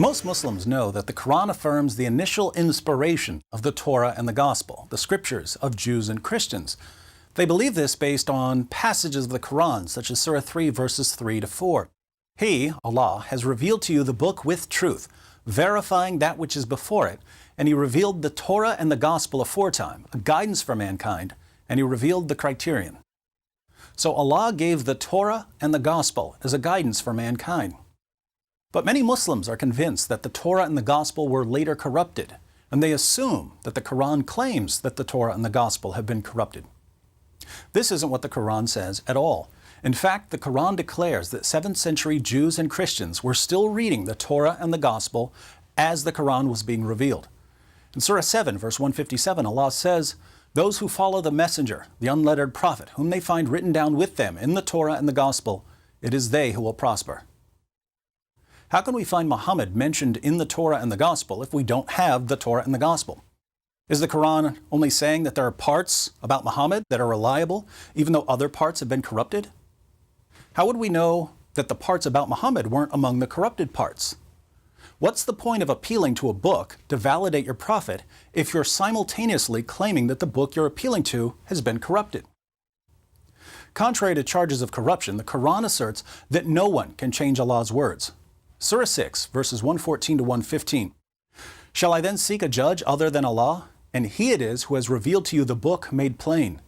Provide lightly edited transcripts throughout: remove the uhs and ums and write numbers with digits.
Most Muslims know that the Quran affirms the initial inspiration of the Torah and the Gospel, the scriptures of Jews and Christians. They believe this based on passages of the Quran, such as Surah 3, verses 3 to 4. He, Allah, has revealed to you the book with truth, verifying that which is before it, and He revealed the Torah and the Gospel aforetime, a guidance for mankind, and He revealed the criterion. So Allah gave the Torah and the Gospel as a guidance for mankind. But many Muslims are convinced that the Torah and the Gospel were later corrupted, and they assume that the Quran claims that the Torah and the Gospel have been corrupted. This isn't what the Quran says at all. In fact, the Quran declares that 7th century Jews and Christians were still reading the Torah and the Gospel as the Quran was being revealed. In Surah 7, verse 157, Allah says, "Those who follow the messenger, the unlettered prophet, whom they find written down with them in the Torah and the Gospel, it is they who will prosper." How can we find Muhammad mentioned in the Torah and the Gospel if we don't have the Torah and the Gospel? Is the Quran only saying that there are parts about Muhammad that are reliable, even though other parts have been corrupted? How would we know that the parts about Muhammad weren't among the corrupted parts? What's the point of appealing to a book to validate your prophet if you're simultaneously claiming that the book you're appealing to has been corrupted? Contrary to charges of corruption, the Quran asserts that no one can change Allah's words. Surah 6, verses 114 to 115. "Shall I then seek a judge other than Allah? And He it is who has revealed to you the book made plain.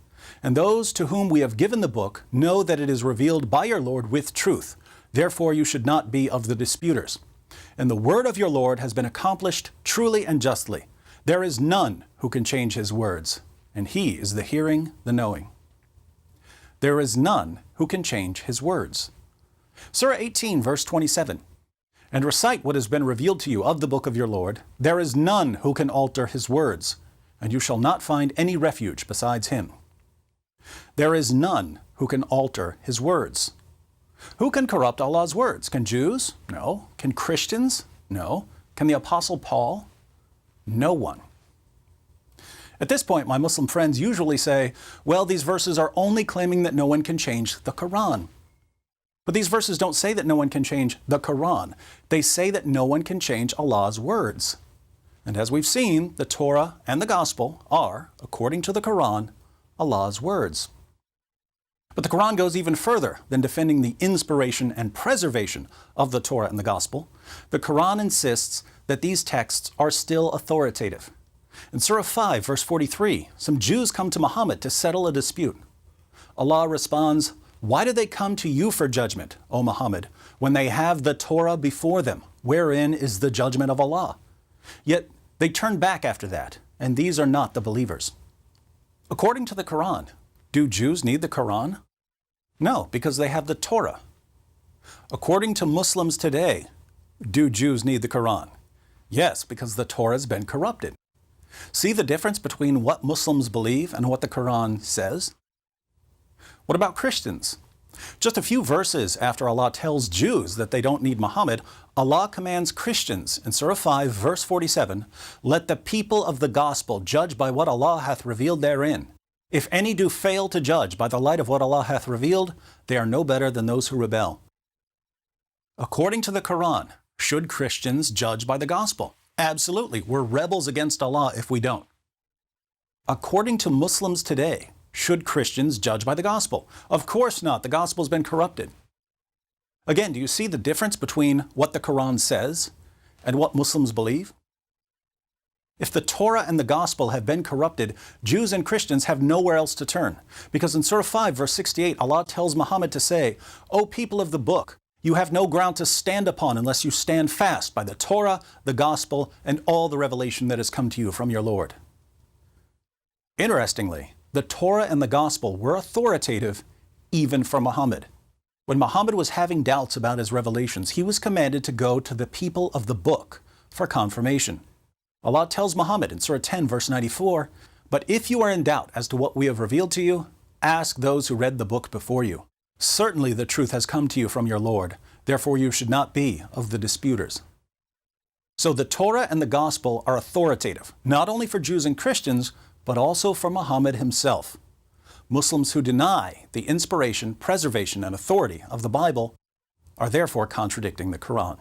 And those to whom we have given the book know that it is revealed by your Lord with truth. Therefore you should not be of the disputers. And the word of your Lord has been accomplished truly and justly. There is none who can change His words, and He is the hearing, the knowing." There is none who can change His words. Surah 18, verse 27. "And recite what has been revealed to you of the book of your Lord. There is none who can alter His words, and you shall not find any refuge besides Him." There is none who can alter His words. Who can corrupt Allah's words? Can Jews? No. Can Christians? No. Can the Apostle Paul? No one. At this point, my Muslim friends usually say, well, these verses are only claiming that no one can change the Quran. But these verses don't say that no one can change the Quran. They say that no one can change Allah's words. And as we've seen, the Torah and the Gospel are, according to the Quran, Allah's words. But the Quran goes even further than defending the inspiration and preservation of the Torah and the Gospel. The Quran insists that these texts are still authoritative. In Surah 5, verse 43, some Jews come to Muhammad to settle a dispute. Allah responds, "Why do they come to you for judgment, O Muhammad, when they have the Torah before them, wherein is the judgment of Allah? Yet they turn back after that, and these are not the believers." According to the Quran, do Jews need the Quran? No, because they have the Torah. According to Muslims today, do Jews need the Quran? Yes, because the Torah has been corrupted. See the difference between what Muslims believe and what the Quran says? What about Christians? Just a few verses after Allah tells Jews that they don't need Muhammad, Allah commands Christians in Surah 5, verse 47, "Let the people of the gospel judge by what Allah hath revealed therein. If any do fail to judge by the light of what Allah hath revealed, they are no better than those who rebel." According to the Quran, should Christians judge by the gospel? Absolutely. We're rebels against Allah if we don't. According to Muslims today, should Christians judge by the gospel? Of course not. The gospel's been corrupted. Again, do you see the difference between what the Quran says and what Muslims believe? If the Torah and the gospel have been corrupted, Jews and Christians have nowhere else to turn. Because in Surah 5, verse 68, Allah tells Muhammad to say, "O people of the book, you have no ground to stand upon unless you stand fast by the Torah, the gospel, and all the revelation that has come to you from your Lord." Interestingly, the Torah and the Gospel were authoritative even for Muhammad. When Muhammad was having doubts about his revelations, he was commanded to go to the people of the book for confirmation. Allah tells Muhammad in Surah 10, verse 94, "But if you are in doubt as to what we have revealed to you, ask those who read the book before you. Certainly the truth has come to you from your Lord. Therefore you should not be of the disputers." So the Torah and the Gospel are authoritative, not only for Jews and Christians, but also for Muhammad himself. Muslims who deny the inspiration, preservation, and authority of the Bible are therefore contradicting the Quran.